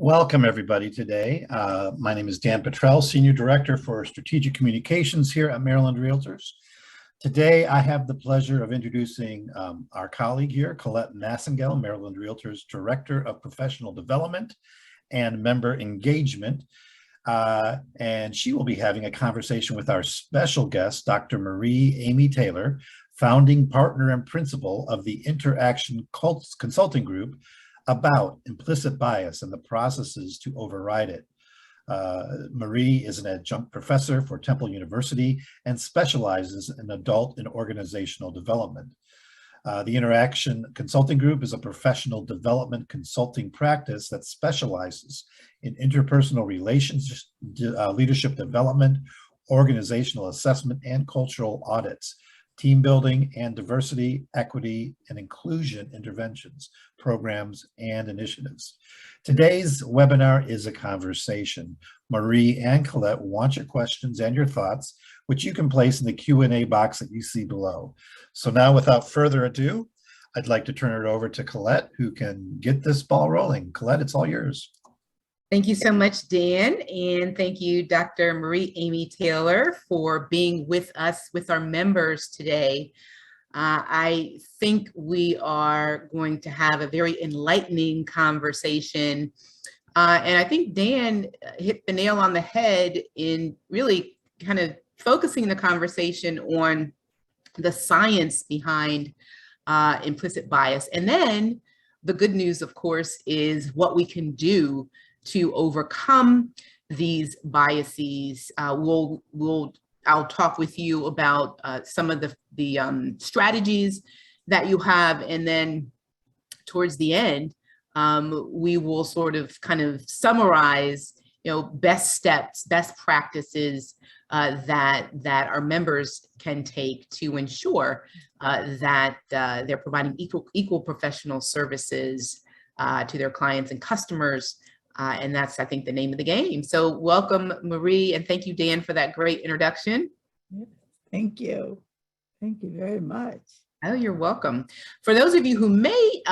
Welcome, everybody, today. My name is Dan Petrell, Senior Director for Strategic Communications here at Maryland Realtors. Today, I have the pleasure of introducing our colleague here, Colette Massengel, Maryland Realtors Director of Professional Development and Member Engagement. And she will be having a conversation with our special guest, Dr. Marie Amy Taylor, founding partner and principal of the Interaction Consulting Group, about implicit bias and the processes to override it. Marie is an adjunct professor for Temple University and specializes in adult and organizational development. The Interaction Consulting Group is a professional development consulting practice that specializes in interpersonal relations, leadership development, organizational assessment, and cultural audits, team building, and diversity, equity, and inclusion interventions, programs, and initiatives. Today's webinar is a conversation. Marie and Colette want your questions and your thoughts, which you can place in the Q&A box that you see below. So now, without further ado, I'd like to turn it over to Colette, who can get this ball rolling. Colette, it's all yours. Thank you so much, Dan, and thank you, Dr. Marie Amy Taylor, for being with us, with our members today. I think we are going to have a very enlightening conversation, and I think Dan hit the nail on the head in really kind of focusing the conversation on the science behind implicit bias. And then the good news, of course, is what we can do to overcome these biases. I'll talk with you about some of the strategies that you have, and then towards the end, we will sort of kind of summarize, best steps, best practices that our members can take to ensure that they're providing equal professional services to their clients and customers. And that's, I think, the name of the game. So welcome, Marie, and thank you, Dan, for that great introduction. Thank you. Thank you very much. Oh, you're welcome. For those of you who may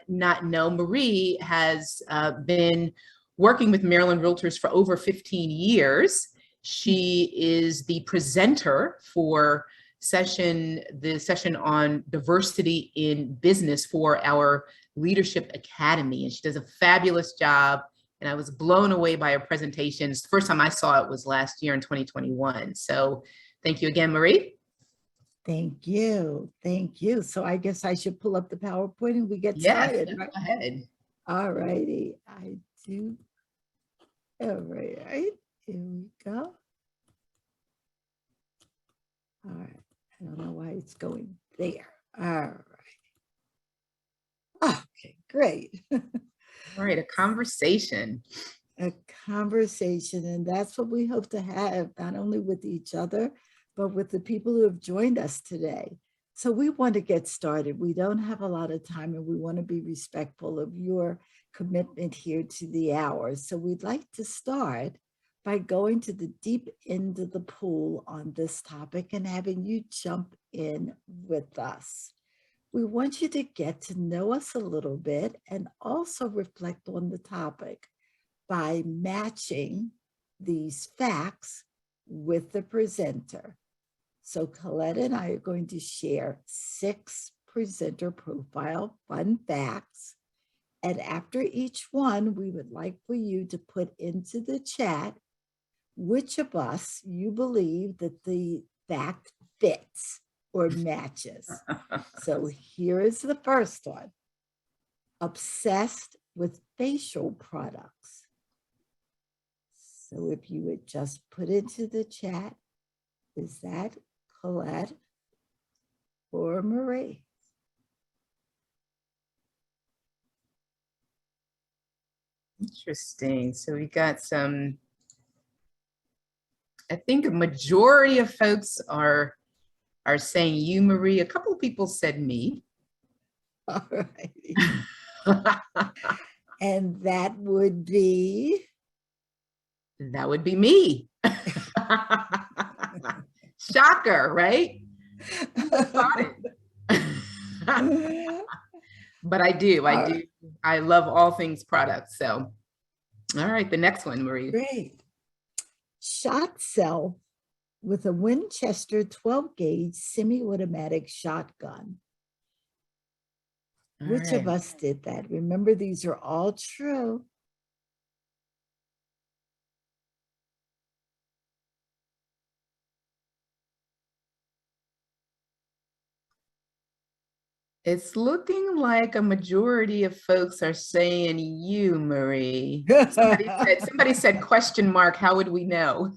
not know, Marie has been working with Maryland Realtors for over 15 years. She is the presenter for the session on diversity in business for our Leadership Academy, and she does a fabulous job. And I was blown away by her presentations. The first time I saw it was last year in 2021. So thank you again, Marie. Thank you. Thank you. So I guess I should pull up the PowerPoint and we get started. Yes, right? go ahead. All righty. I do. All right. Here we go. All right. I don't know why it's going there. All right. Okay, great. All right, a conversation. A conversation, and that's what we hope to have, not only with each other, but with the people who have joined us today. So we want to get started. We don't have a lot of time, and we want to be respectful of your commitment here to the hour. So we'd like to start by going to the deep end of the pool on this topic and having you jump in with us. We want you to get to know us a little bit and also reflect on the topic by matching these facts with the presenter. So Colette and I are going to share 6 presenter profile fun facts. And after each one, we would like for you to put into the chat which of us you believe that the fact fits. or matches. So here is the first one. Obsessed with facial products. So if you would just put into the chat, is that Colette or Marie? Interesting. So we got some, I think a majority of folks are saying you, Marie. A couple of people said me. All right. And that would be? That would be me. Shocker, right? But I do. I love all things products. So, all right, the next one, Marie. Great. Shot cell with a Winchester 12 gauge semi-automatic shotgun. Which of us did that? Remember, these are all true. It's looking like a majority of folks are saying you, Marie. Somebody said question mark, how would we know?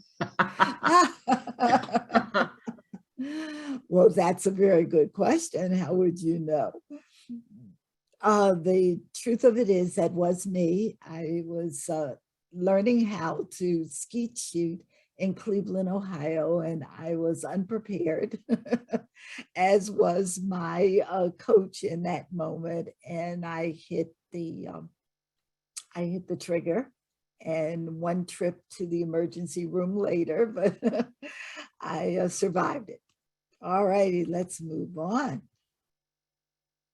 Well, that's a very good question. How would you know? The truth of it is that was me. I was learning how to skeet shoot in Cleveland, Ohio, and I was unprepared, as was my coach in that moment. And I hit the trigger, and one trip to the emergency room later, but I survived it. All righty, let's move on.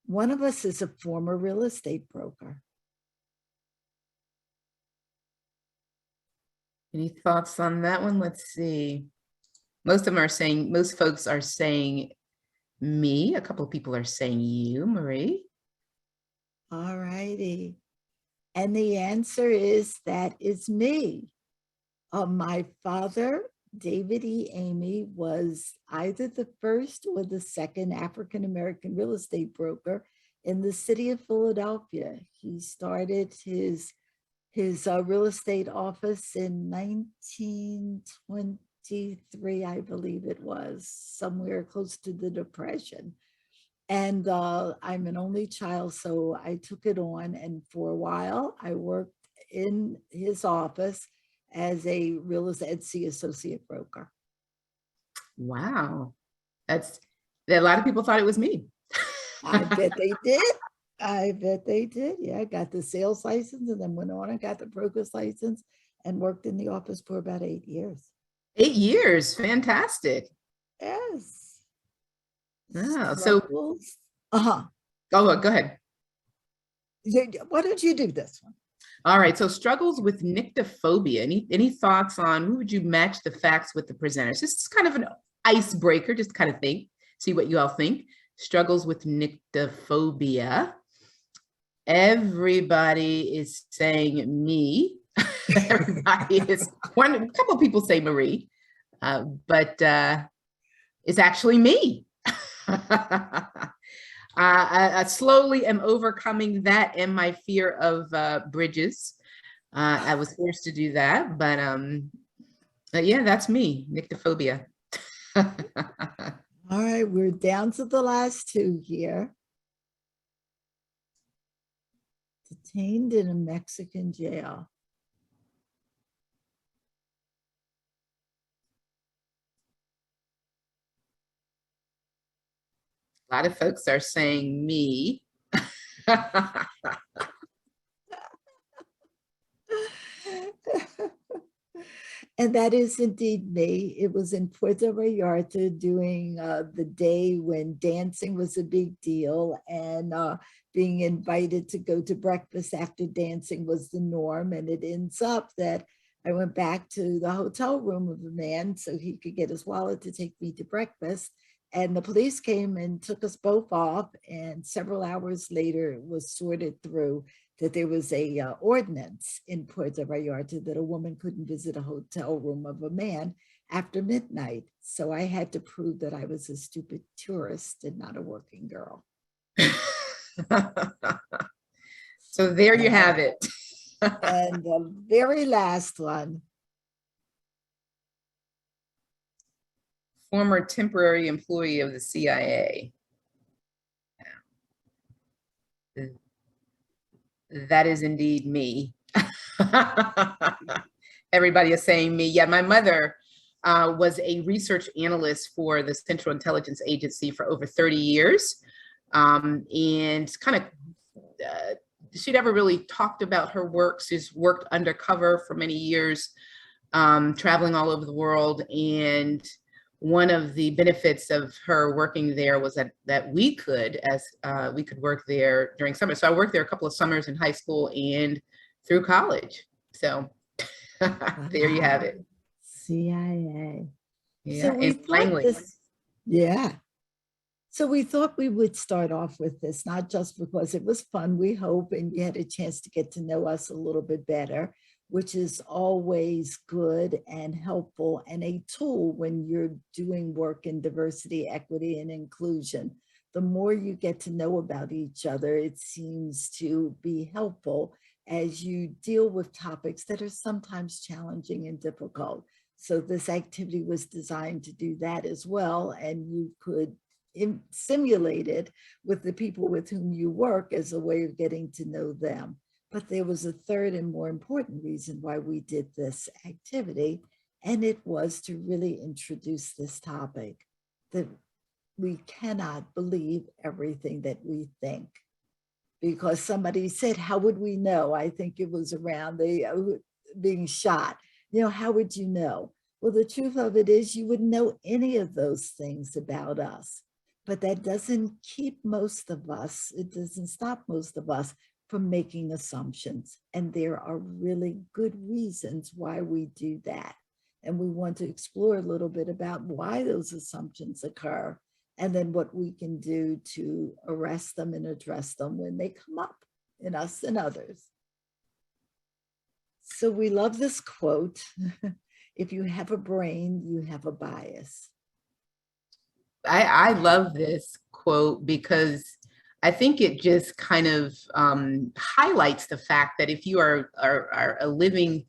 One of us is a former real estate broker. Any thoughts on that one? Let's see. Most folks are saying me. A couple of people are saying you, Marie. All righty. And the answer is that is me. My father, David E. Amy, was either the first or the second African-American real estate broker in the city of Philadelphia. He started his real estate office in 1923, I believe it was, somewhere close to the Depression. And I'm an only child, so I took it on. And for a while, I worked in his office as a real estate associate broker. Wow. A lot of people thought it was me. I bet they did. I bet they did. Yeah, I got the sales license and then went on and got the broker's license and worked in the office for about 8 years. 8 years. Fantastic. Yes. Oh, Struggles. Oh, go ahead. Why don't you do this one? All right. So struggles with nyctophobia. Any thoughts on who would you match the facts with the presenters? This is kind of an icebreaker, just kind of see what you all think. Struggles with nyctophobia. Everybody is saying me. Everybody is a couple of people say Marie, but it's actually me. I slowly am overcoming that and my fear of bridges. I was forced to do that, but yeah, that's me, nyctophobia. All right, we're down to the last two here. Detained in a Mexican jail. A lot of folks are saying me. And that is indeed me. It was in Puerto Vallarta during the day when dancing was a big deal, and being invited to go to breakfast after dancing was the norm. And it ends up that I went back to the hotel room of a man so he could get his wallet to take me to breakfast. And the police came and took us both off. And several hours later, it was sorted through that there was a ordinance in Puerto Vallarta that a woman couldn't visit a hotel room of a man. after midnight. So I had to prove that I was a stupid tourist and not a working girl. So there you have it. And the very last one. Former temporary employee of the CIA. That is indeed me. Everybody is saying me. Yeah, my mother was a research analyst for the Central Intelligence Agency for over 30 years. And kind of, she never really talked about her work. She's worked undercover for many years, traveling all over the world. And one of the benefits of her working there was that we could work there during summer. So I worked there a couple of summers in high school and through college. So there you have it. CIA. Yeah, So we and thought Langley. this, yeah. So we thought we would start off with this, not just because it was fun, we hope, and you had a chance to get to know us a little bit better, which is always good and helpful and a tool when you're doing work in diversity, equity, and inclusion. The more you get to know about each other, it seems to be helpful as you deal with topics that are sometimes challenging and difficult. So this activity was designed to do that as well, and you could simulate it with the people with whom you work as a way of getting to know them. But there was a third and more important reason why we did this activity, and it was to really introduce this topic that we cannot believe everything that we think. Because somebody said, how would we know? I think it was around the being shot. You know, how would you know? Well, the truth of it is you wouldn't know any of those things about us. But that doesn't keep most of us, it doesn't stop most of us from making assumptions. And there are really good reasons why we do that. And we want to explore a little bit about why those assumptions occur, and then what we can do to arrest them and address them when they come up in us and others. So we love this quote, if you have a brain, you have a bias. I love this quote because I think it just kind of highlights the fact that if you are a living,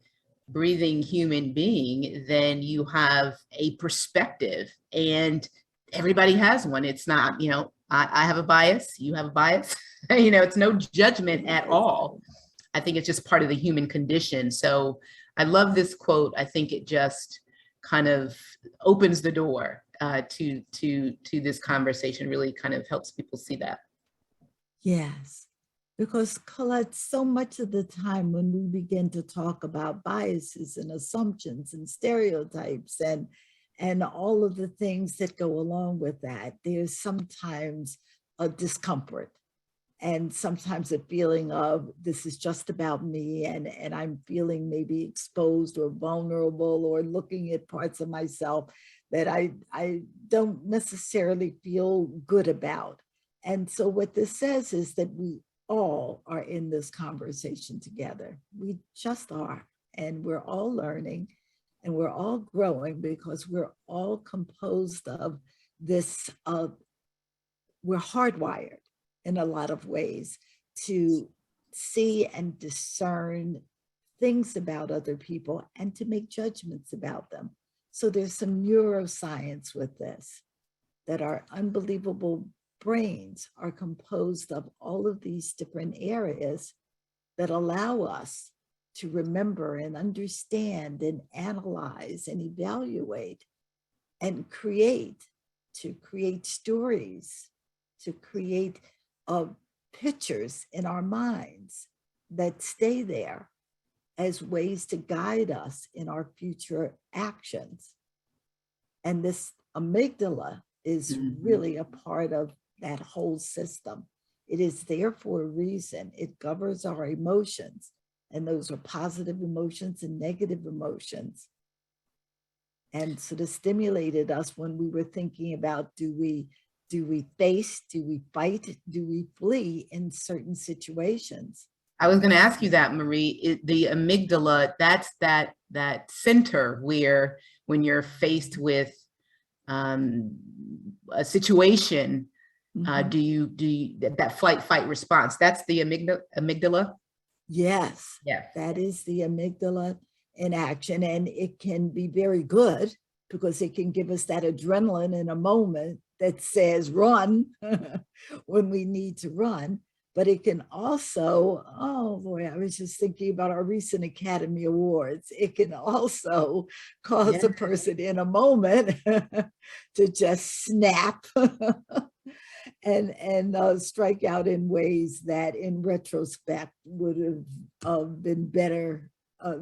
breathing human being, then you have a perspective, and everybody has one. It's not, you know, I have a bias, you have a bias. You know, it's no judgment at all. I think it's just part of the human condition. So I love this quote. I think it just kind of opens the door to this conversation, really kind of helps people see that. Yes, because Colette, so much of the time when we begin to talk about biases and assumptions and stereotypes and all of the things that go along with that, there's sometimes a discomfort and sometimes a feeling of this is just about me, and I'm feeling maybe exposed or vulnerable or looking at parts of myself that I don't necessarily feel good about. And so what this says is that we all are in this conversation together. We just are, and we're all learning and we're all growing because we're all composed of this, we're hardwired in a lot of ways to see and discern things about other people and to make judgments about them. So there's some neuroscience with this, that our unbelievable brains are composed of all of these different areas that allow us to remember and understand and analyze and evaluate and create, to create stories, to create pictures in our minds that stay there as ways to guide us in our future actions. And this amygdala is really a part of that whole system. It is there for a reason. It governs our emotions, and those are positive emotions and negative emotions. And sort of stimulated us when we were thinking about, do we face, do we fight, do we flee in certain situations? I was going to ask you that, Marie. The amygdala, that's that center where when you're faced with a situation, do you that flight fight response? That's the amygdala. Yes, Yeah, that is the amygdala in action, and it can be very good because it can give us that adrenaline in a moment that says run when we need to run. But it can also, oh boy, I was just thinking about our recent Academy Awards. It can also cause a person in a moment to just snap and strike out in ways that in retrospect would have been better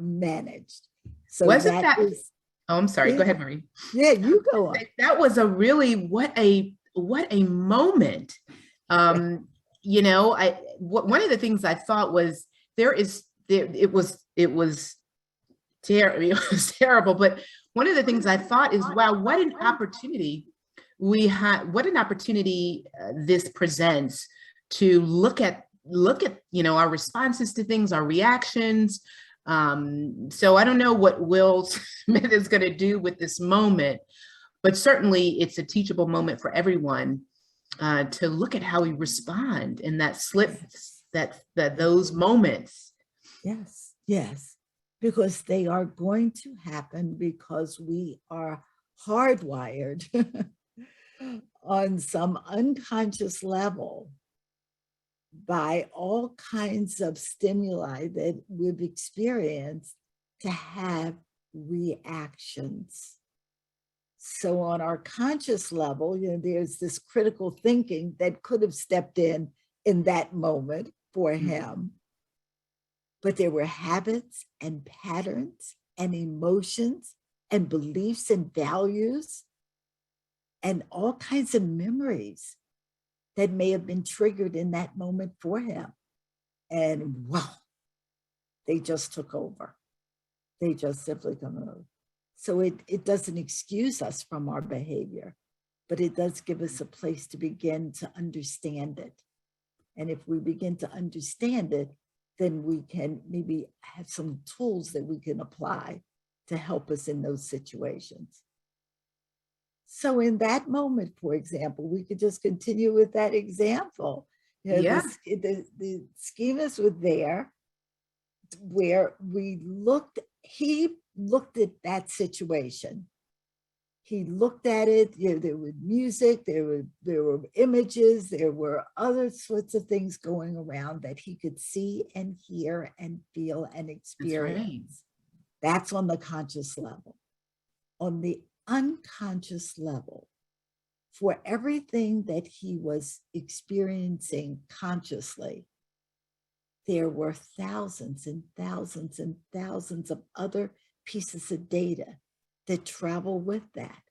managed. So wasn't that? is, Oh, I'm sorry. Go ahead, Marie. Yeah, you go on. That was a really what a moment. You know, one of the things I thought was it was terrible, but one of the things I thought is, wow, what an opportunity we had, what an opportunity this presents to look at our responses to things, our reactions. So I don't know what Will Smith is going to do with this moment, but certainly it's a teachable moment for everyone to look at how we respond in that those moments. Yes, yes, because they are going to happen because we are hardwired on some unconscious level by all kinds of stimuli that we've experienced to have reactions. So on our conscious level, there's this critical thinking that could have stepped in that moment for him. But there were habits and patterns and emotions and beliefs and values and all kinds of memories that may have been triggered in that moment for him. And wow, they just took over. They just simply come over. So it doesn't excuse us from our behavior, but it does give us a place to begin to understand it. And if we begin to understand it, then we can maybe have some tools that we can apply to help us in those situations. So in that moment, for example, we could just continue with that example. The schemas were there where he looked at that situation. He looked at it, there was music, there were images, there were other sorts of things going around that he could see and hear and feel and experience. That's on the conscious level. On the unconscious level, for everything that he was experiencing consciously, there were thousands and thousands and thousands of other pieces of data that travel with that.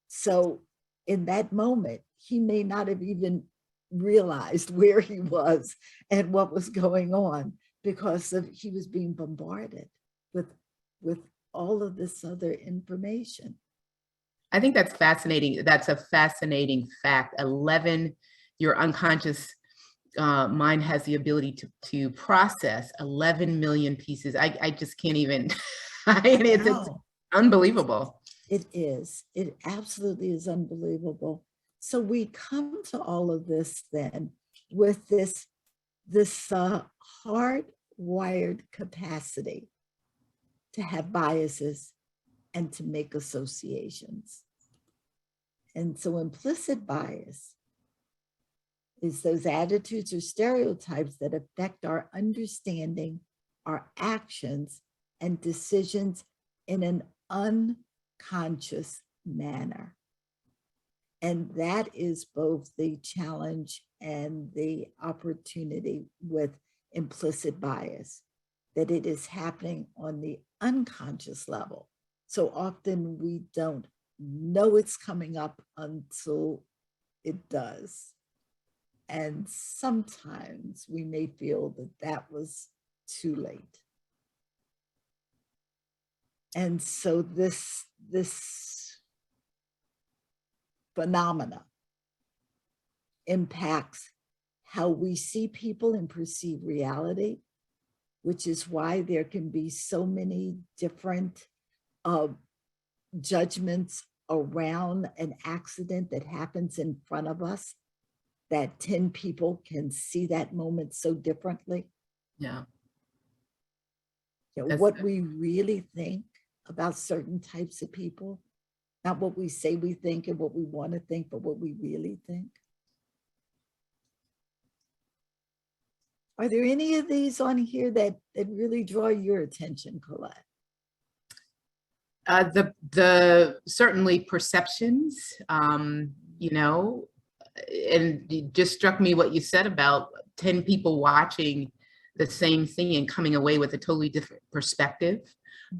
So in that moment, he may not have even realized where he was and what was going on because he was being bombarded with all of this other information. I think that's fascinating. That's a fascinating fact. Your unconscious mind has the ability to process 11 million pieces. I just can't even, it's unbelievable. It is. It absolutely is unbelievable. So we come to all of this then with this hardwired capacity to have biases and to make associations. And so implicit bias is those attitudes or stereotypes that affect our understanding, our actions, and decisions in an unconscious manner. And that is both the challenge and the opportunity with implicit bias, that it is happening on the unconscious level. So often we don't know it's coming up until it does. And sometimes we may feel that that was too late. And so this phenomena impacts how we see people and perceive reality, which is why there can be so many different judgments around an accident that happens in front of us, that 10 people can see that moment so differently. Yeah. You know, That's what good. we really think about certain types of people, not what we say we think and what we want to think, but what we really think. Are there any of these on here that really draw your attention, Colette? The certainly perceptions, you know, and it just struck me what you said about 10 people watching the same thing and coming away with a totally different perspective.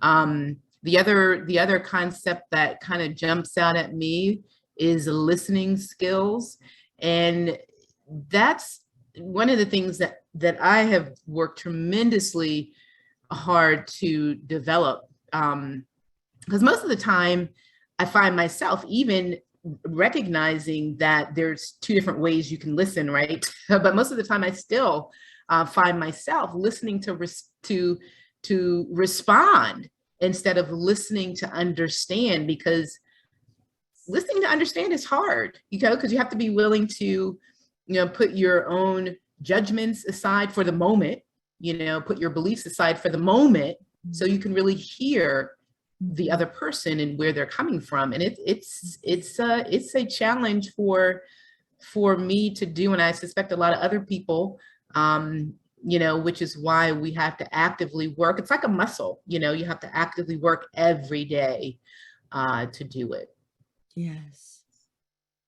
The other concept that kind of jumps out at me is listening skills. And that's one of the things that I have worked tremendously hard to develop. Because most of the time I find myself even recognizing that there's two different ways you can listen, right? But most of the time I still find myself listening to respond instead of listening to understand, because listening to understand is hard, you know, because you have to be willing to, you know, put your own judgments aside for the moment, you know, put your beliefs aside for the moment, so you can really hear the other person and where they're coming from. And it's a challenge for me to do, and I suspect a lot of other people, you know, which is why we have to actively work. It's like a muscle, you know, you have to actively work every day to do it. Yes.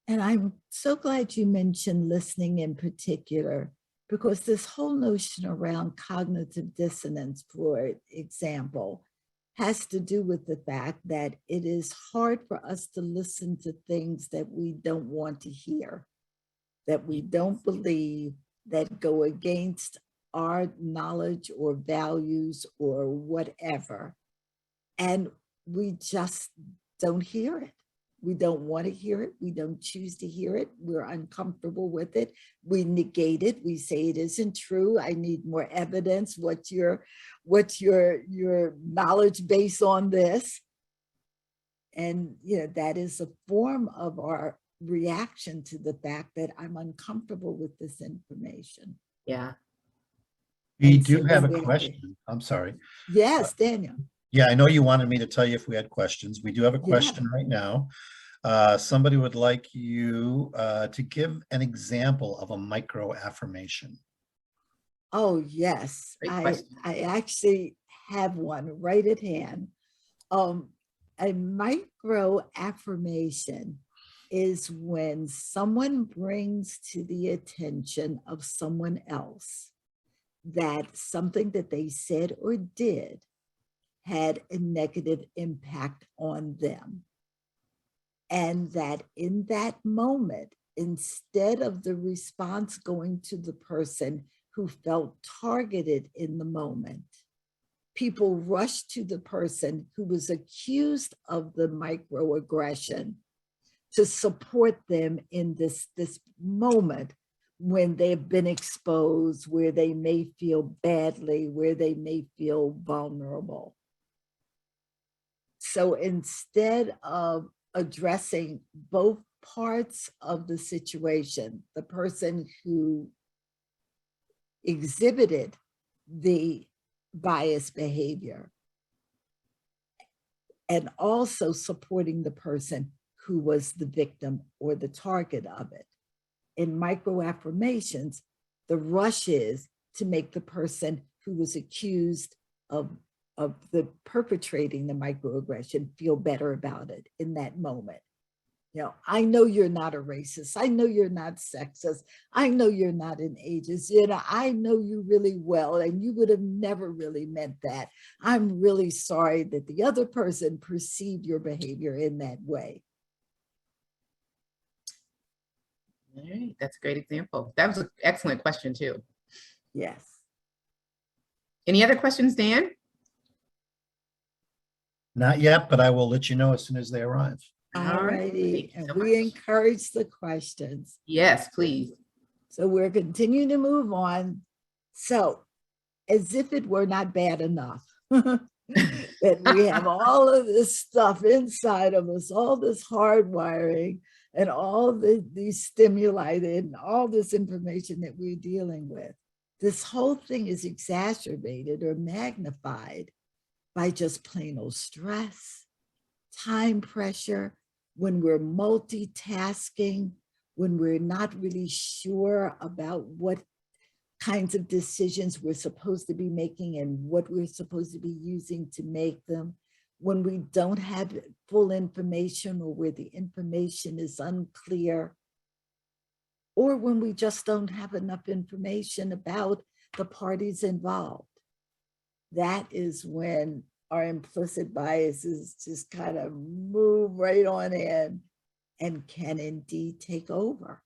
And I'm so glad you mentioned listening in particular, because this whole notion around cognitive dissonance, for example, has to do with the fact that it is hard for us to listen to things that we don't want to hear, that we don't believe, that go against our knowledge or values or whatever. And we just don't hear it. We don't want to hear it. We don't choose to hear it. We're uncomfortable with it. We negate it. We say it isn't true. I need more evidence. What's your knowledge base on this? And you know, that is a form of our reaction to the fact that I'm uncomfortable with this information. Yeah. We do have a question. I'm sorry. Yes, Daniel. Yeah, I know you wanted me to tell you if we had questions. We do have a question right now. Somebody would like you to give an example of a microaffirmation. Oh, yes. I actually have one right at hand. A microaffirmation is when someone brings to the attention of someone else that something that they said or did had a negative impact on them. And that in that moment, instead of the response going to the person who felt targeted in the moment, people rushed to the person who was accused of the microaggression to support them in this moment when they've been exposed, where they may feel badly, where they may feel vulnerable. So instead of addressing both parts of the situation, the person who exhibited the biased behavior, and also supporting the person who was the victim or the target of it. In microaffirmations, the rush is to make the person who was accused of the perpetrating the microaggression feel better about it in that moment. You know, I know you're not a racist. I know you're not sexist. I know you're not an ageist. You know, I know you really well, and you would have never really meant that. I'm really sorry that the other person perceived your behavior in that way. All right, that's a great example. That was an excellent question too. Yes. Any other questions, Dan? Not yet, but I will let you know as soon as they arrive. All righty, and we encourage the questions. Yes, please. So we're continuing to move on. So, as if it were not bad enough, That we have all of this stuff inside of us, all this hardwiring and all these stimuli and all this information that we're dealing with. This whole thing is exacerbated or magnified by just plain old stress, time pressure, when we're multitasking, when we're not really sure about what kinds of decisions we're supposed to be making and what we're supposed to be using to make them, when we don't have full information or where the information is unclear, or when we just don't have enough information about the parties involved. That is when our implicit biases just kind of move right on in and can indeed take over.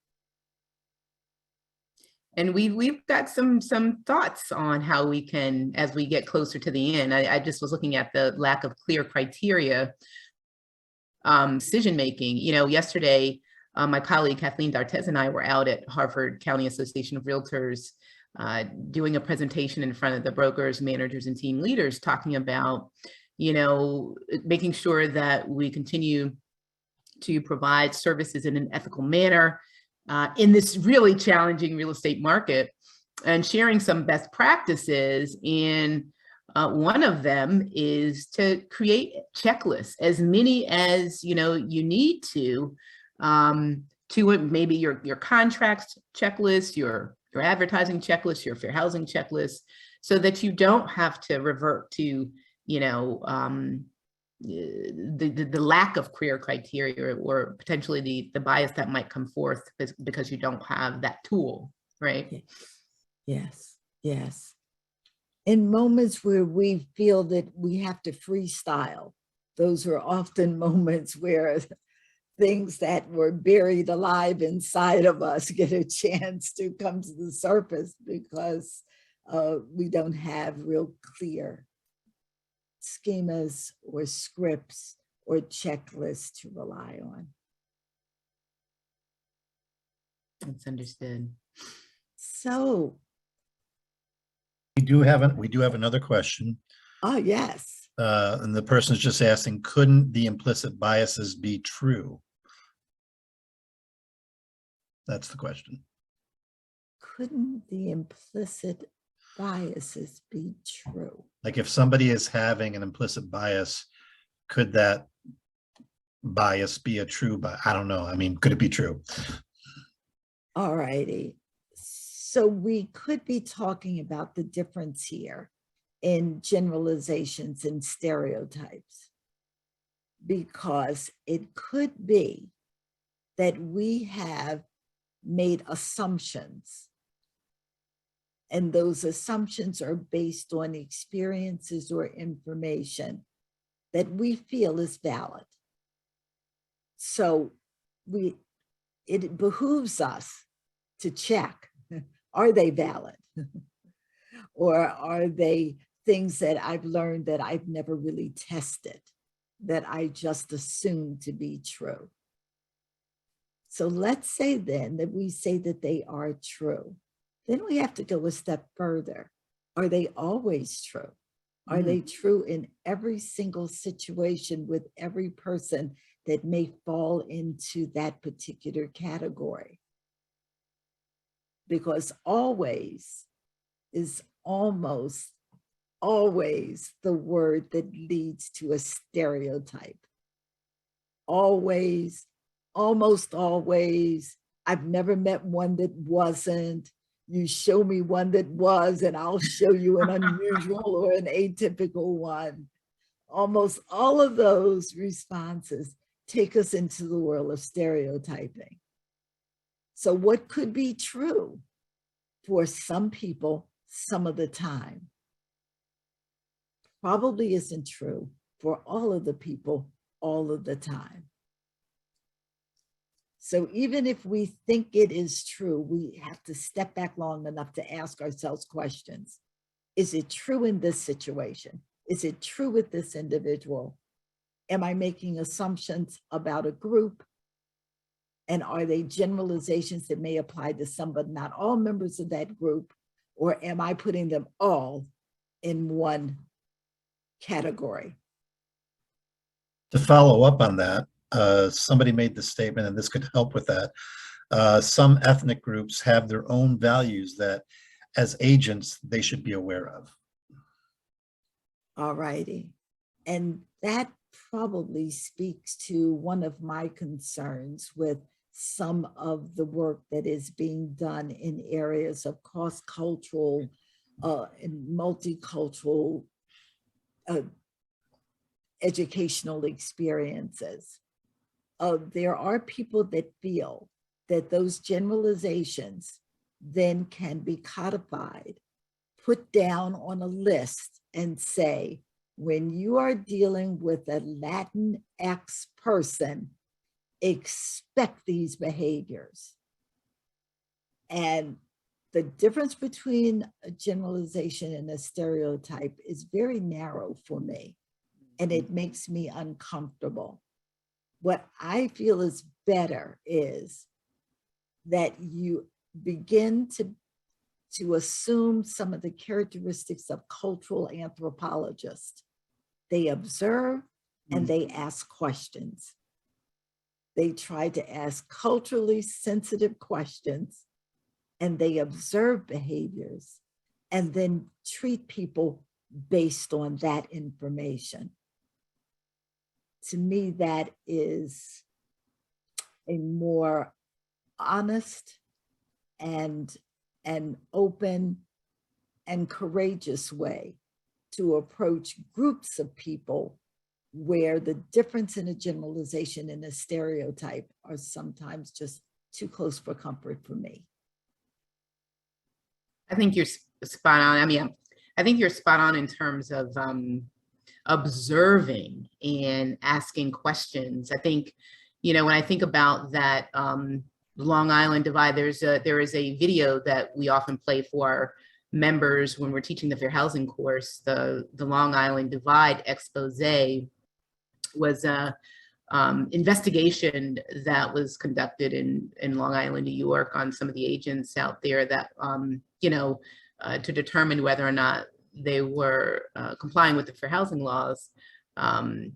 And we've got some thoughts on how we can, as we get closer to the end. I just was looking at the lack of clear criteria, decision making. You know, yesterday, my colleague Kathleen D'Artez and I were out at Harford County Association of Realtors doing a presentation in front of the brokers, managers, and team leaders, talking about, you know, making sure that we continue to provide services in an ethical manner in this really challenging real estate market, and sharing some best practices. And one of them is to create checklists, as many as you need to maybe your contracts checklist, your advertising checklist, your fair housing checklist, so that you don't have to revert to the lack of clear criteria, or potentially the bias that might come forth because you don't have that tool, right? Yes, yes. In moments where we feel that we have to freestyle, those are often moments where things that were buried alive inside of us get a chance to come to the surface, because we don't have real clear schemas or scripts or checklists to rely on. That's understood. So we do have another question. Oh, yes. And the person is just asking, couldn't the implicit biases be true? That's the question. Couldn't the implicit biases be true? Like, if somebody is having an implicit bias, could that bias be a true bias? I don't know. I mean, could it be true? All righty. So we could be talking about the difference here in generalizations and stereotypes, because it could be that we have made assumptions, and those assumptions are based on experiences or information that we feel is valid. So it behooves us to check, are they valid? Or are they things that I've learned that I've never really tested, that I just assume to be true? So let's say then that we say that they are true. Then we have to go a step further. Are they always true? Are they true in every single situation with every person that may fall into that particular category? Because always is almost always the word that leads to a stereotype. Always, almost always. I've never met one that wasn't. You show me one that was, and I'll show you an unusual or an atypical one. Almost all of those responses take us into the world of stereotyping. So what could be true for some people some of the time probably isn't true for all of the people all of the time. So even if we think it is true, we have to step back long enough to ask ourselves questions. Is it true in this situation? Is it true with this individual? Am I making assumptions about a group? And are they generalizations that may apply to some but not all members of that group? Or am I putting them all in one category. To follow up on that, somebody made the statement, and this could help with that. Some ethnic groups have their own values that, as agents, they should be aware of. All righty. And that probably speaks to one of my concerns with some of the work that is being done in areas of cross-cultural and multicultural educational experiences. There are people that feel that those generalizations then can be codified, put down on a list, and say, when you are dealing with a Latinx person, expect these behaviors. And the difference between a generalization and a stereotype is very narrow for me, and it makes me uncomfortable. What I feel is better is that you begin to assume some of the characteristics of cultural anthropologists. They observe and they ask questions. They try to ask culturally sensitive questions, and they observe behaviors and then treat people based on that information. To me, that is a more honest and open and courageous way to approach groups of people where the difference in a generalization and a stereotype are sometimes just too close for comfort for me. I think you're spot on. I mean, I think you're spot on in terms of observing and asking questions. I think, you know, when I think about that Long Island divide, there is a video that we often play for our members when we're teaching the fair housing course. The Long Island divide expose was a investigation that was conducted in Long Island, New York, on some of the agents out there that, you know, to determine whether or not they were complying with the fair housing laws. And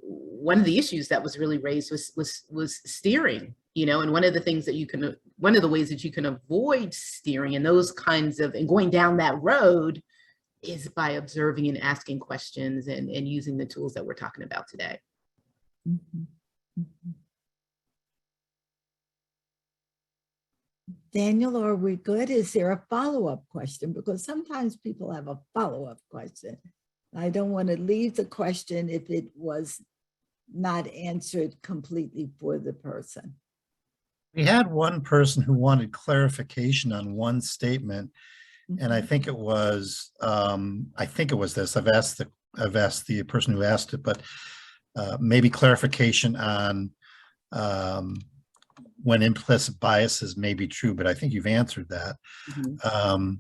one of the issues that was really raised was steering, you know, and one of the things that one of the ways that you can avoid steering and those kinds of, and going down that road, is by observing and asking questions and using the tools that we're talking about today. Mm-hmm. Mm-hmm. Daniel, are we good? Is there a follow-up question? Because sometimes people have a follow-up question. I don't want to leave the question if it was not answered completely for the person. We had one person who wanted clarification on one statement, and I think it was this. I've asked the person who asked it, but maybe clarification on when implicit biases may be true, but I think you've answered that. Mm-hmm.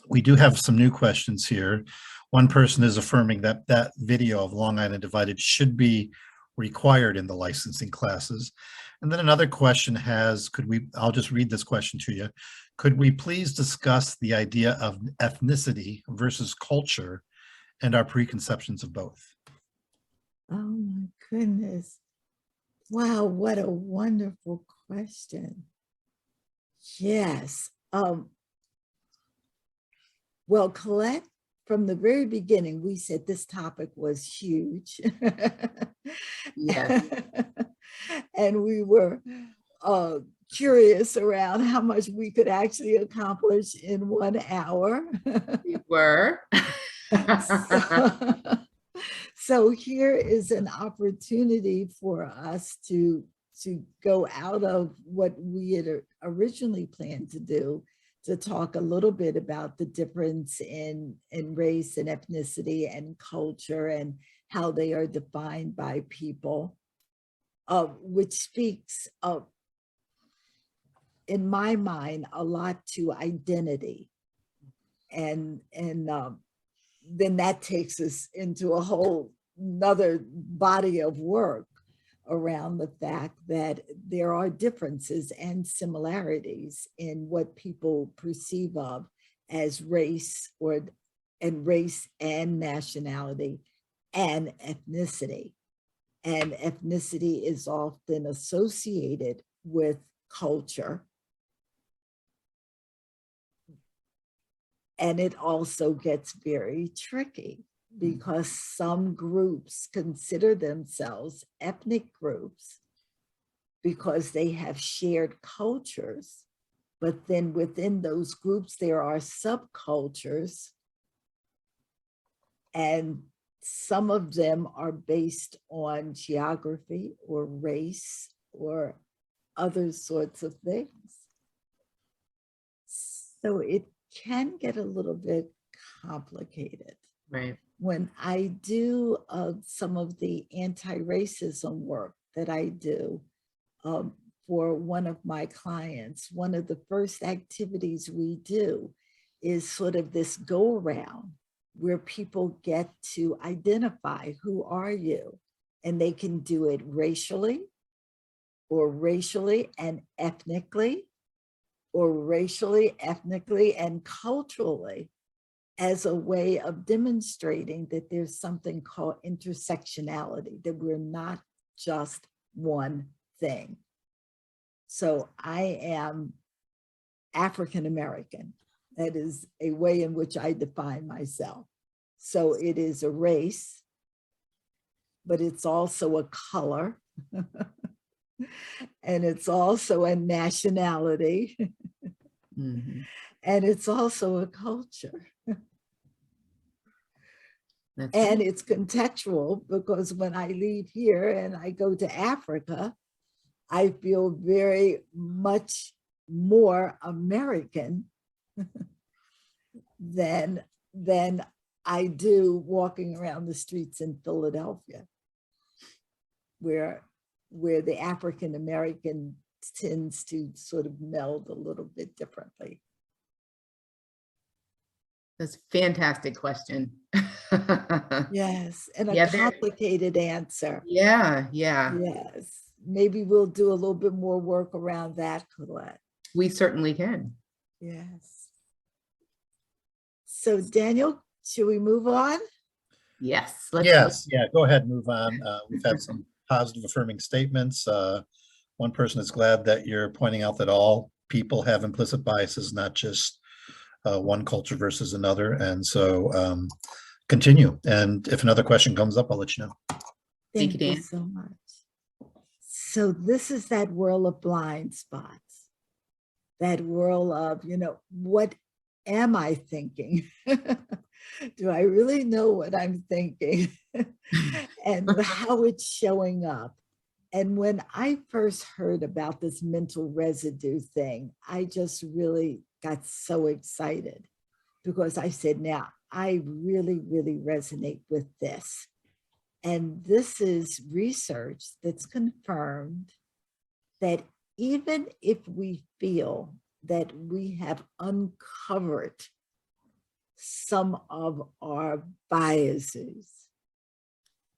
We do have some new questions here. One person is affirming that that video of Long Island Divided should be required in the licensing classes. And then another question has, I'll just read this question to you. Could we please discuss the idea of ethnicity versus culture and our preconceptions of both? Oh my goodness. Wow, what a wonderful question. Yes. Well, Colette, from the very beginning, we said this topic was huge. Yes. And we were curious around how much we could actually accomplish in 1 hour. We were. So here is an opportunity for us to go out of what we had originally planned to do, to talk a little bit about the difference in race and ethnicity and culture and how they are defined by people, which speaks of, in my mind, a lot to identity. And then that takes us into a whole another body of work around the fact that there are differences and similarities in what people perceive of as race or and race and nationality and ethnicity. And ethnicity is often associated with culture. And it also gets very tricky because some groups consider themselves ethnic groups because they have shared cultures. But then within those groups, there are subcultures, and some of them are based on geography or race or other sorts of things. So it can get a little bit complicated. Right. When I do some of the anti-racism work that I do for one of my clients, one of the first activities we do is sort of this go around where people get to identify who are you, and they can do it racially and ethnically, or racially, ethnically, and culturally, as a way of demonstrating that there's something called intersectionality, that we're not just one thing. So I am African American. That is a way in which I define myself. So it is a race, but it's also a color. And it's also a nationality. Mm-hmm. And it's also a culture. And it's contextual, because when I leave here and I go to Africa, I feel very much more American than I do walking around the streets in Philadelphia, where the African American tends to sort of meld a little bit differently. That's a fantastic question. Yes, and a Yeah, complicated answer. Yeah. Yes, maybe we'll do a little bit more work around that, Colette. We certainly can. Yes. So Daniel, should we move on? Yes. Yes, yeah, go ahead, move on. We've had some positive affirming statements. One person is glad that you're pointing out that all people have implicit biases, not just one culture versus another. And so continue. And if another question comes up, I'll let you know. Thank you, Dan. Thank you so much. So this is that world of blind spots, that world of, what am I thinking? Do I really know what I'm thinking? And how it's showing up. And when I first heard about this mental residue thing, I just really got so excited, because I said, now I really, really resonate with this. And this is research that's confirmed that even if we feel that we have uncovered some of our biases,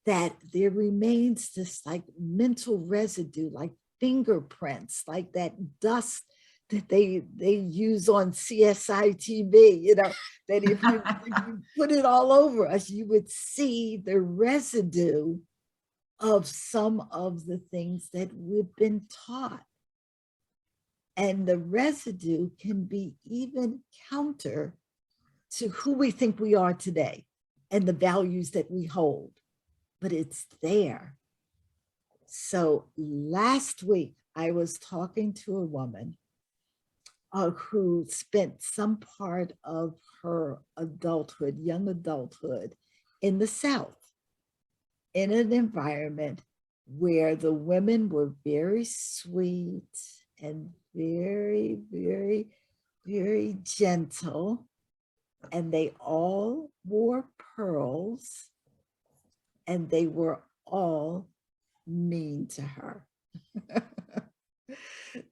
that there remains this like mental residue, like fingerprints, like that dust that they use on CSI TV, that if you put it all over us, you would see the residue of some of the things that we've been taught. And the residue can be even counter to who we think we are today and the values that we hold, but it's there. So last week, I was talking to a woman who spent some part of her adulthood, young adulthood, in the South, in an environment where the women were very sweet and very, very, very gentle, and they all wore pearls, and they were all mean to her.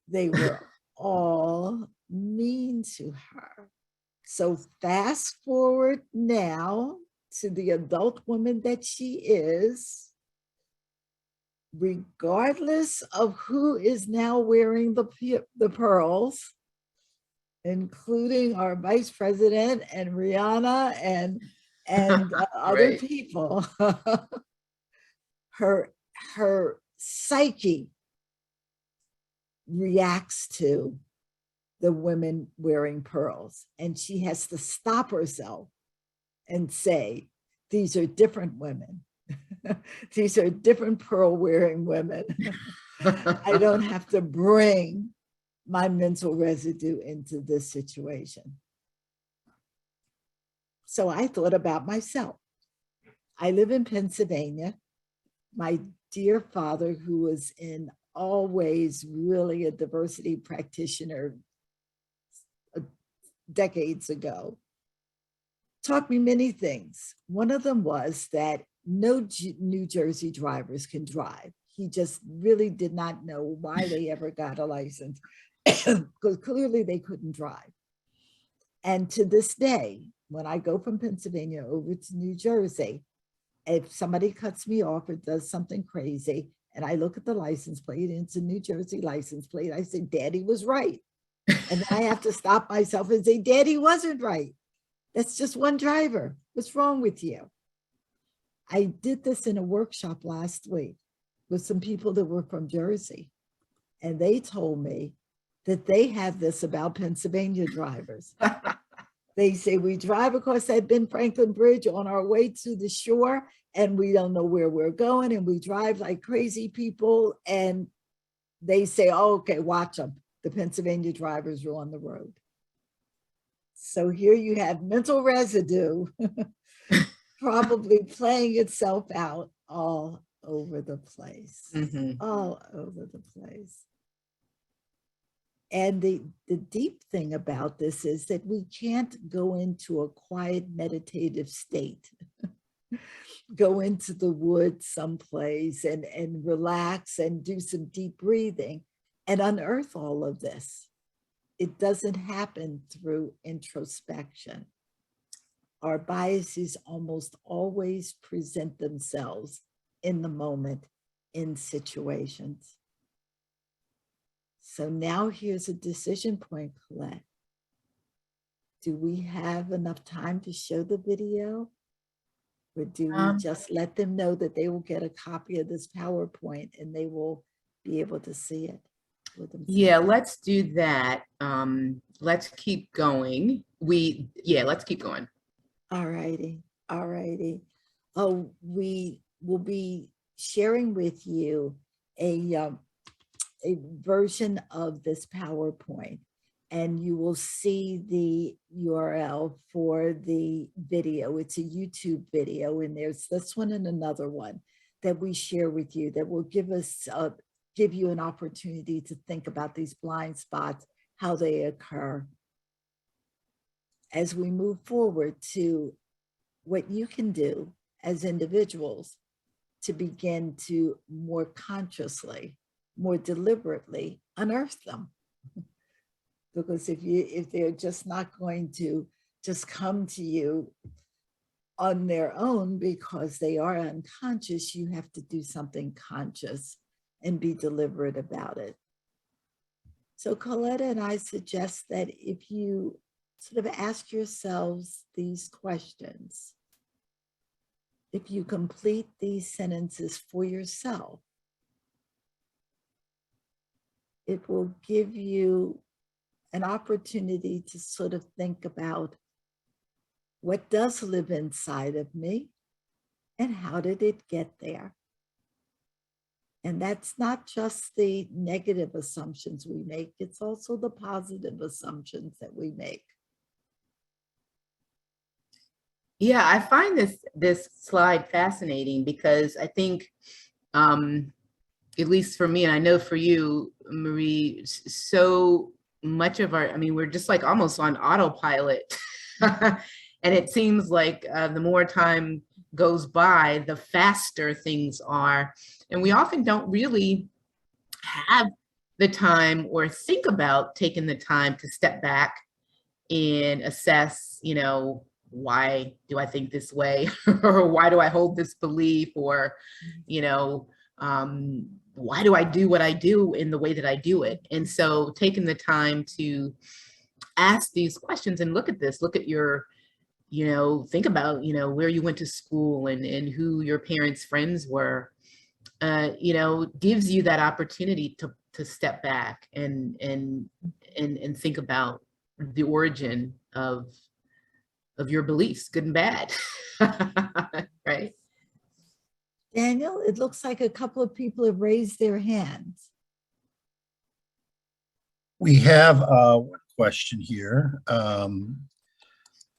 They were all mean to her. So fast forward now to the adult woman that she is, regardless of who is now wearing the pearls, including our vice president and Rihanna and other Right. people. Her psyche reacts to the women wearing pearls, and she has to stop herself and say, these are different women. These are different pearl wearing women. I don't have to bring my mental residue into this situation. So I thought about myself. I live in Pennsylvania. My dear father, who was in all ways really a diversity practitioner decades ago, taught me many things. One of them was that no New Jersey drivers can drive. He just really did not know why they ever got a license, because clearly they couldn't drive. And to this day, when I go from Pennsylvania over to New Jersey, if somebody cuts me off or does something crazy, and I look at the license plate and it's a New Jersey license plate, I say, Daddy was right. And then I have to stop myself and say, Daddy wasn't right. That's just one driver. What's wrong with you? I did this in a workshop last week with some people that were from Jersey. And they told me that they have this about Pennsylvania drivers. They say, we drive across that Ben Franklin Bridge on our way to the shore, and we don't know where we're going, and we drive like crazy people. And they say, oh, okay, watch them. The Pennsylvania drivers are on the road. So here you have mental residue probably playing itself out all over the place, all over the place. And the deep thing about this is that we can't go into a quiet meditative state, go into the woods someplace and relax and do some deep breathing and unearth all of this. It doesn't happen through introspection. Our biases almost always present themselves in the moment, in situations. So now here's a decision point, Colette. Do we have enough time to show the video? Or do we just let them know that they will get a copy of this PowerPoint and they will be able to see it? Yeah, let's do that. Let's keep going. Let's keep going. All righty, all righty. Oh, we will be sharing with you a version of this PowerPoint, and you will see the URL for the video. It's a YouTube video, and there's this one and another one that we share with you that will give you an opportunity to think about these blind spots, how they occur. As we move forward to what you can do as individuals to begin to more consciously, more deliberately unearth them. Because if they're just not going to just come to you on their own because they are unconscious, you have to do something conscious and be deliberate about it. So Coletta and I suggest that if you sort of ask yourselves these questions, if you complete these sentences for yourself, it will give you an opportunity to sort of think about what does live inside of me and how did it get there? And that's not just the negative assumptions we make, it's also the positive assumptions that we make. Yeah, I find this slide fascinating because I think, at least for me, and I know for you, Marie, so much of we're just like almost on autopilot. And it seems like the more time goes by, the faster things are. And we often don't really have the time or think about taking the time to step back and assess, why do I think this way? Or why do I hold this belief? Or, why do I do what I do in the way that I do it? And so taking the time to ask these questions and look at this, look at your, think about, where you went to school and who your parents' friends were, gives you that opportunity to step back and think about the origin of your beliefs, good and bad, right? Daniel, it looks like a couple of people have raised their hands. We have one question here.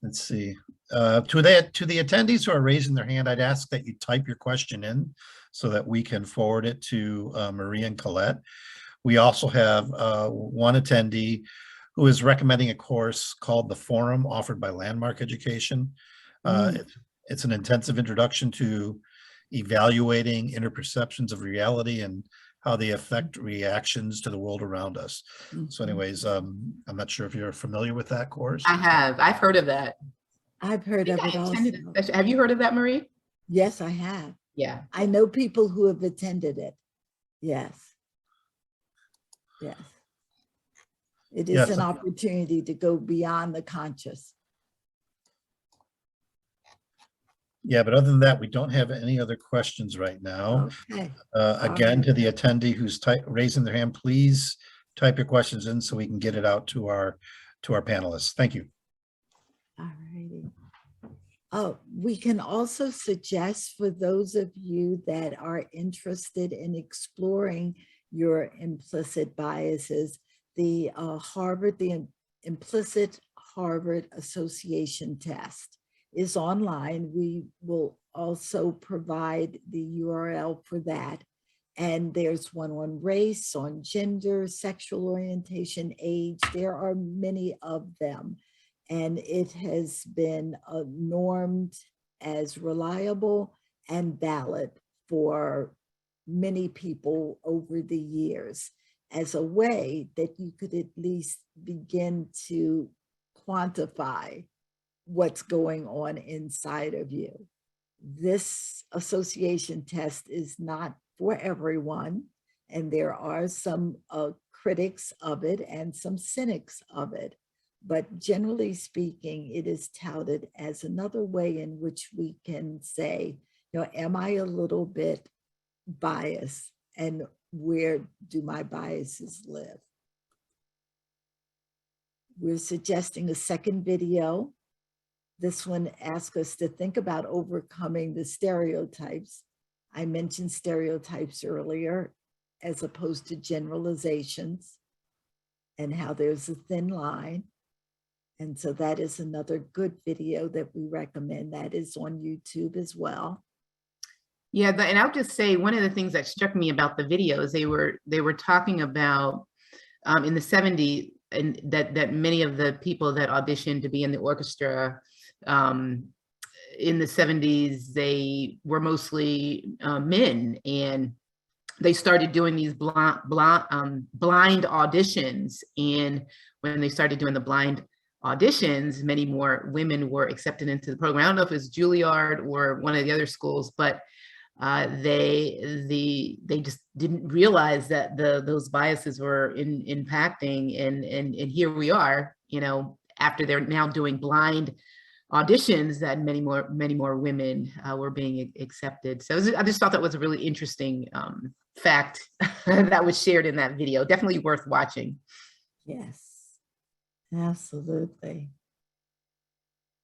Let's see. To the attendees who are raising their hand, I'd ask that you type your question in so that we can forward it to Marie and Colette. We also have one attendee who is recommending a course called The Forum, offered by Landmark Education. It's an intensive introduction to evaluating interperceptions of reality and how they affect reactions to the world around us. So anyways, I'm not sure if you're familiar with that course. I have. I've heard of that. I've heard of it also. Have you heard of that, Marie? Yes, I have. Yeah. I know people who have attended it. Yes. Yes. It is an opportunity to go beyond the conscious. Yeah, but other than that, we don't have any other questions right now. Okay. Again, to the attendee who's raising their hand, please type your questions in so we can get it out to our panelists. Thank you. All righty. Oh, we can also suggest for those of you that are interested in exploring your implicit biases, the Implicit Harvard Association test is online. We will also provide the URL for that. And there's one on race, on gender, sexual orientation, age. There are many of them. And it has been normed as reliable and valid for many people over the years as a way that you could at least begin to quantify what's going on inside of you. This association test is not for everyone, and there are some critics of it and some cynics of it. But generally speaking, it is touted as another way in which we can say, am I a little bit biased, and where do my biases live? We're suggesting a second video. This one asks us to think about overcoming the stereotypes. I mentioned stereotypes earlier, as opposed to generalizations, and how there's a thin line. And so that is another good video that we recommend. That is on YouTube as well. Yeah, and I'll just say one of the things that struck me about the videos, they were talking about in the 70s, and that many of the people that auditioned to be in the orchestra in the 70s, they were mostly men, and they started doing these blind auditions. And when they started doing the blind auditions, many more women were accepted into the program. I don't know if it's Juilliard or one of the other schools, but they just didn't realize that those biases were impacting, and here we are, after they're now doing blind auditions, that many more women were being accepted. So I just thought that was a really interesting fact that was shared in that video. Definitely worth watching. Yes, absolutely.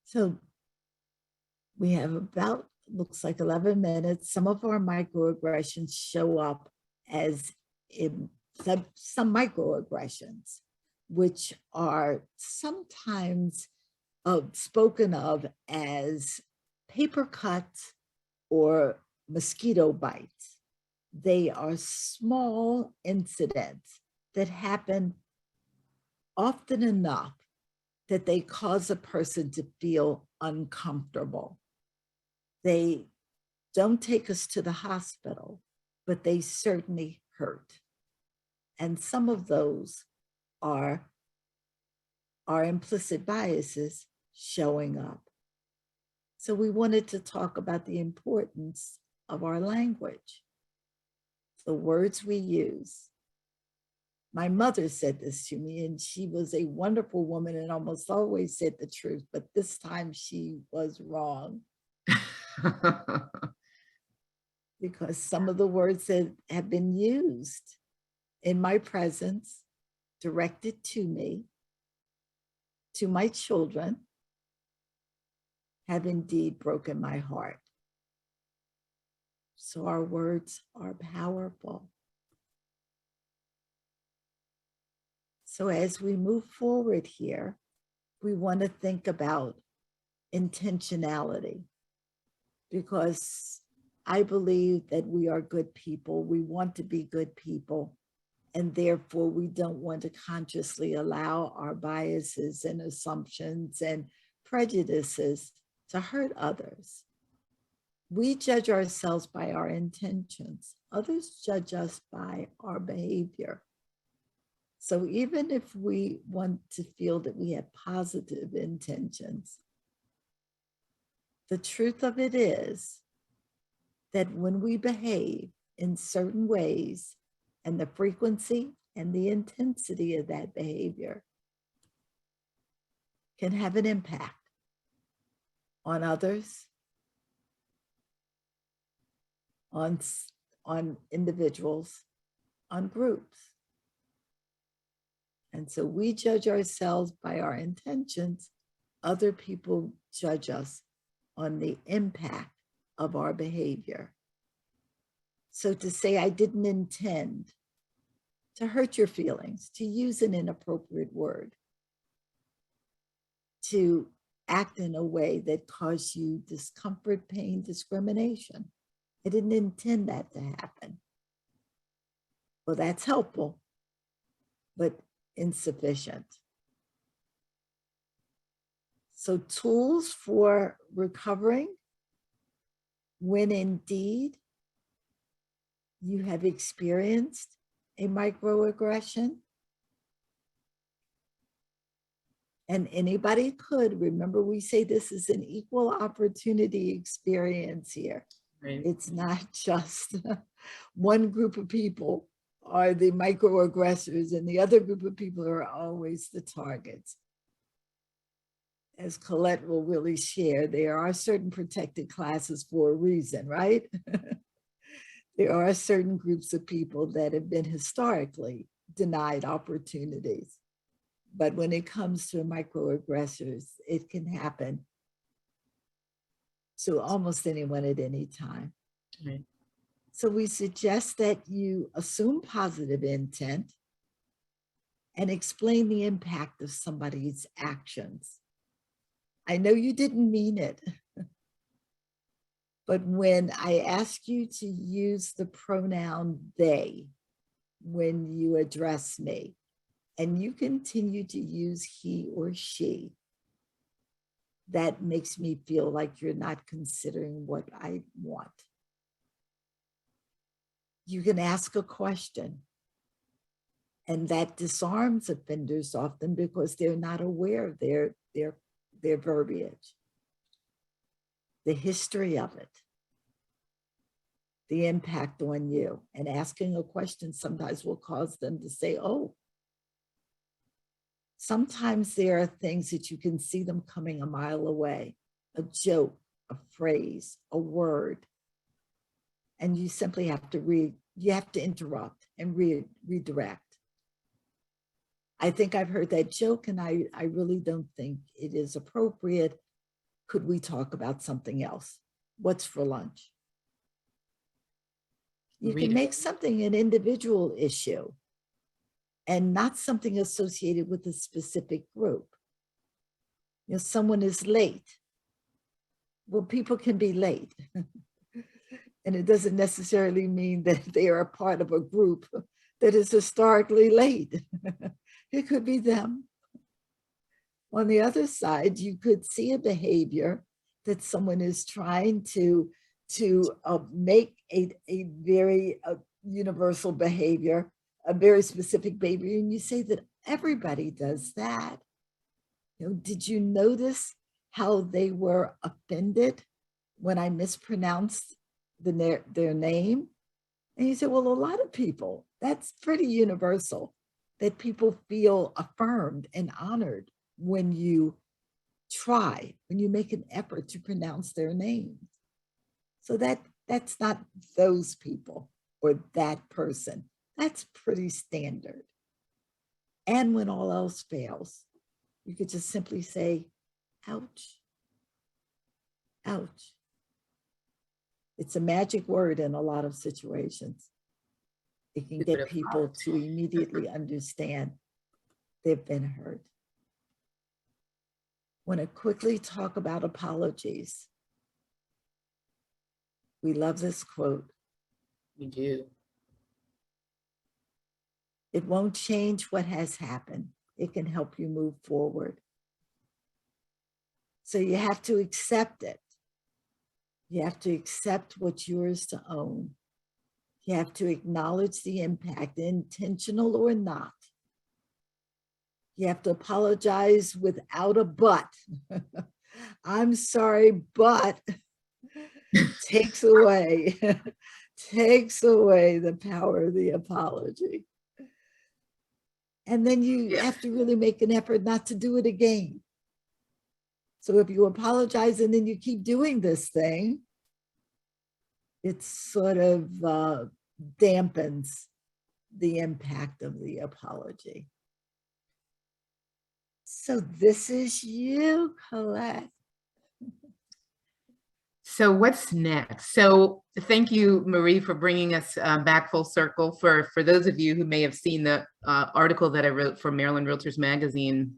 So we have about, looks like 11 minutes. Some of our microaggressions show up as some microaggressions, which are sometimes spoken of as paper cuts or mosquito bites. They are small incidents that happen often enough that they cause a person to feel uncomfortable. They don't take us to the hospital, but they certainly hurt. And some of those are our implicit biases showing up. So we wanted to talk about the importance of our language, the words we use, My mother said this to me, and she was a wonderful woman and almost always said the truth, but this time she was wrong. Because some of the words that have been used in my presence, directed to me, to my children, have indeed broken my heart. So our words are powerful. So as we move forward here, we want to think about intentionality, because I believe that we are good people. We want to be good people. And therefore, we don't want to consciously allow our biases and assumptions and prejudices to hurt others. We judge ourselves by our intentions. Others judge us by our behavior. So even if we want to feel that we have positive intentions, the truth of it is that when we behave in certain ways, and the frequency and the intensity of that behavior can have an impact on others, on individuals, on groups. And so we judge ourselves by our intentions. Other people judge us on the impact of our behavior. So to say, I didn't intend to hurt your feelings, to use an inappropriate word, to act in a way that caused you discomfort, pain, discrimination. I didn't intend that to happen. Well, that's helpful, but insufficient. So tools for recovering when indeed you have experienced a microaggression. And anybody could, remember we say this is an equal opportunity experience here. Right. It's not just one group of people are the microaggressors and the other group of people are always the targets. As Colette will really share, there are certain protected classes for a reason, right? There are certain groups of people that have been historically denied opportunities. But when it comes to microaggressors, it can happen to almost anyone at any time. Right. So we suggest that you assume positive intent and explain the impact of somebody's actions. I know you didn't mean it, but when I ask you to use the pronoun they when you address me, and you continue to use he or she, that makes me feel like you're not considering what I want. You can ask a question, and that disarms offenders often because they're not aware of their verbiage, the history of it, the impact on you. And asking a question sometimes will cause them to say, oh. Sometimes there are things that you can see them coming a mile away, a joke, a phrase, a word. And you simply have to interrupt and redirect. I think I've heard that joke and I really don't think it is appropriate. Could we talk about something else? What's for lunch? You can make something an individual issue and not something associated with a specific group. You know, someone is late. Well, people can be late. And it doesn't necessarily mean that they are a part of a group that is historically late. It could be them. On the other side, you could see a behavior that someone is trying to make a very universal behavior, a very specific behavior, and you say that everybody does that. You know, did you notice how they were offended when I mispronounced their name? And you say, well, a lot of people, that's pretty universal. that people feel affirmed and honored when you try, when you make an effort to pronounce their names. So that's not those people or that person. That's pretty standard. And when all else fails, you could just simply say, ouch, ouch. It's a magic word in a lot of situations. It can get people to immediately understand they've been hurt. Want to quickly talk about apologies. We love this quote. We do. It won't change what has happened. It can help you move forward. So you have to accept it. You have to accept what's yours to own. You have to acknowledge the impact, intentional or not. You have to apologize without a but. I'm sorry, but takes away the power of the apology. And then you have to really make an effort not to do it again. So if you apologize and then you keep doing this thing, it sort of dampens the impact of the apology. So this is you, Colette. So what's next? So thank you, Marie, for bringing us back full circle. For those of you who may have seen the article that I wrote for Maryland Realtors Magazine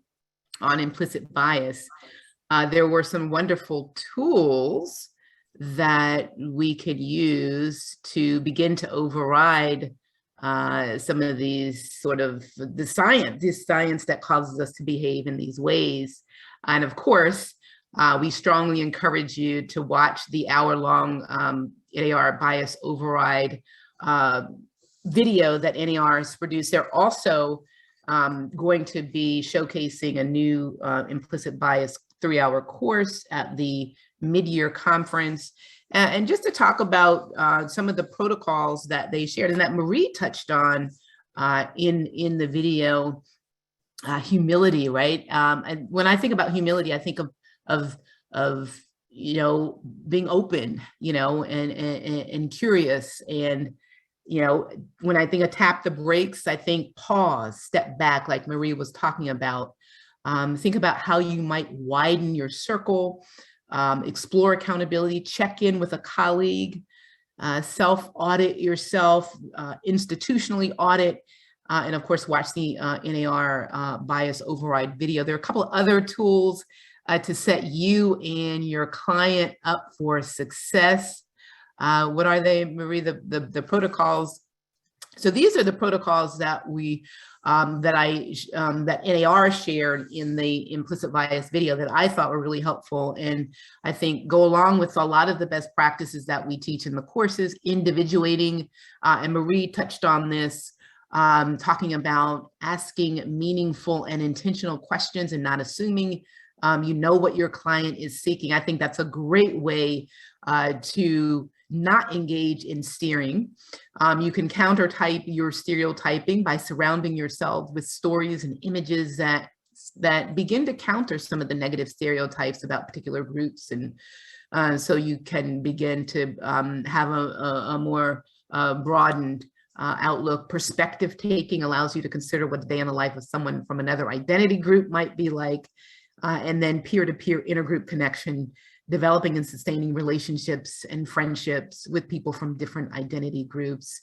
on implicit bias, there were some wonderful tools that we could use to begin to override some of these sort of this science that causes us to behave in these ways. And of course, we strongly encourage you to watch the hour-long NAR bias override video that NAR has produced. They're also going to be showcasing a new implicit bias 3-hour course at the mid-year conference. And just to talk about some of the protocols that they shared and that Marie touched on in the video, humility, right? And when I think about humility, I think of you know, being open, you know, and curious. And, you know, when I think of tap the brakes, I think pause, step back, like Marie was talking about. Think about how you might widen your circle, explore accountability, check in with a colleague, self-audit yourself, institutionally audit, and of course, watch the NAR bias override video. There are a couple of other tools to set you and your client up for success. What are they, Marie? The protocols. So these are the protocols that that NAR shared in the implicit bias video that I thought were really helpful, and I think go along with a lot of the best practices that we teach in the courses, individuating, and Marie touched on this, talking about asking meaningful and intentional questions and not assuming you know what your client is seeking. I think that's a great way to not engage in steering. You can counter type your stereotyping by surrounding yourself with stories and images that begin to counter some of the negative stereotypes about particular groups. And so you can begin to have a more broadened outlook. Perspective taking allows you to consider what the day in the life of someone from another identity group might be like. And then peer-to-peer intergroup connection, developing and sustaining relationships and friendships with people from different identity groups,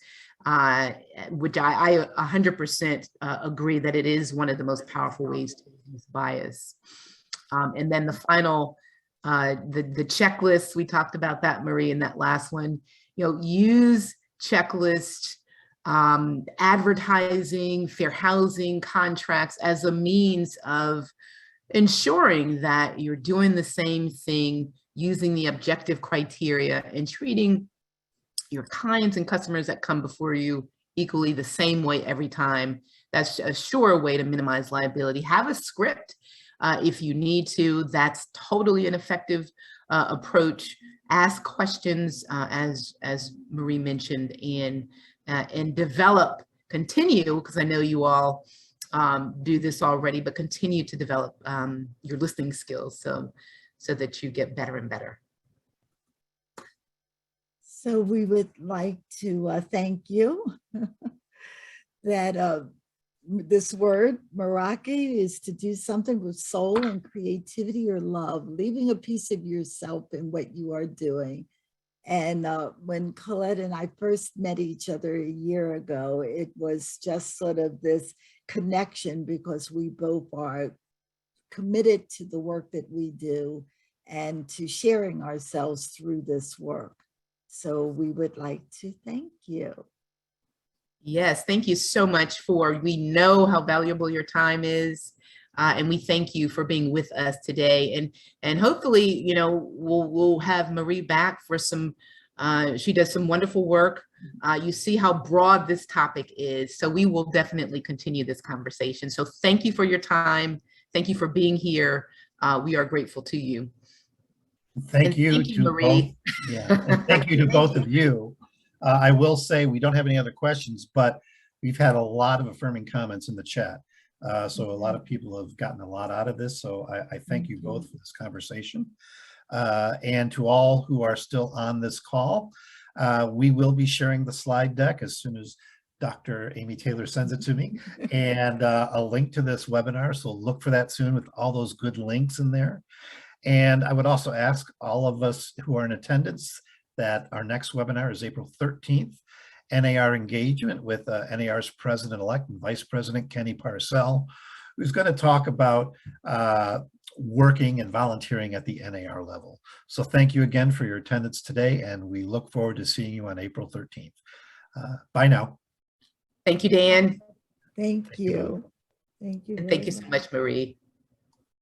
which I 100% agree that it is one of the most powerful ways to reduce bias. And then the final, the checklist, we talked about that, Marie, in that last one. You know, use checklist, advertising, fair housing contracts as a means of ensuring that you're doing the same thing, using the objective criteria and treating your clients and customers that come before you equally the same way every time. That's a sure way to minimize liability. Have a script if you need to. That's totally an effective approach. Ask questions as Marie mentioned, and develop, continue, because I know you all do this already, but continue to develop your listening skills so that you get better and better. So we would like to thank you that this word, Meraki, is to do something with soul and creativity or love, leaving a piece of yourself in what you are doing. And when Colette and I first met each other a year ago, it was just sort of this connection because we both are committed to the work that we do and to sharing ourselves through this work. So we would like to thank you. Yes, thank you so much we know how valuable your time is. And we thank you for being with us today. And hopefully, you know, we'll have Marie back for some, she does some wonderful work. You see how broad this topic is. So we will definitely continue this conversation. So thank you for your time. Thank you for being here. We are grateful to you. Thank you, thank you, Marie. Both. Yeah, and thank you to both of you. I will say we don't have any other questions, but we've had a lot of affirming comments in the chat. So a lot of people have gotten a lot out of this. So I thank you both for this conversation. And to all who are still on this call, we will be sharing the slide deck as soon as Dr. Amy Taylor sends it to me, and a link to this webinar. So look for that soon with all those good links in there. And I would also ask all of us who are in attendance that our next webinar is April 13th, NAR engagement with NAR's president-elect and vice president, Kenny Parcell, who's going to talk about working and volunteering at the NAR level. So thank you again for your attendance today, and we look forward to seeing you on April 13th. Bye now. Thank you, Dan. Thank you. Thank you. And thank you so much, Marie.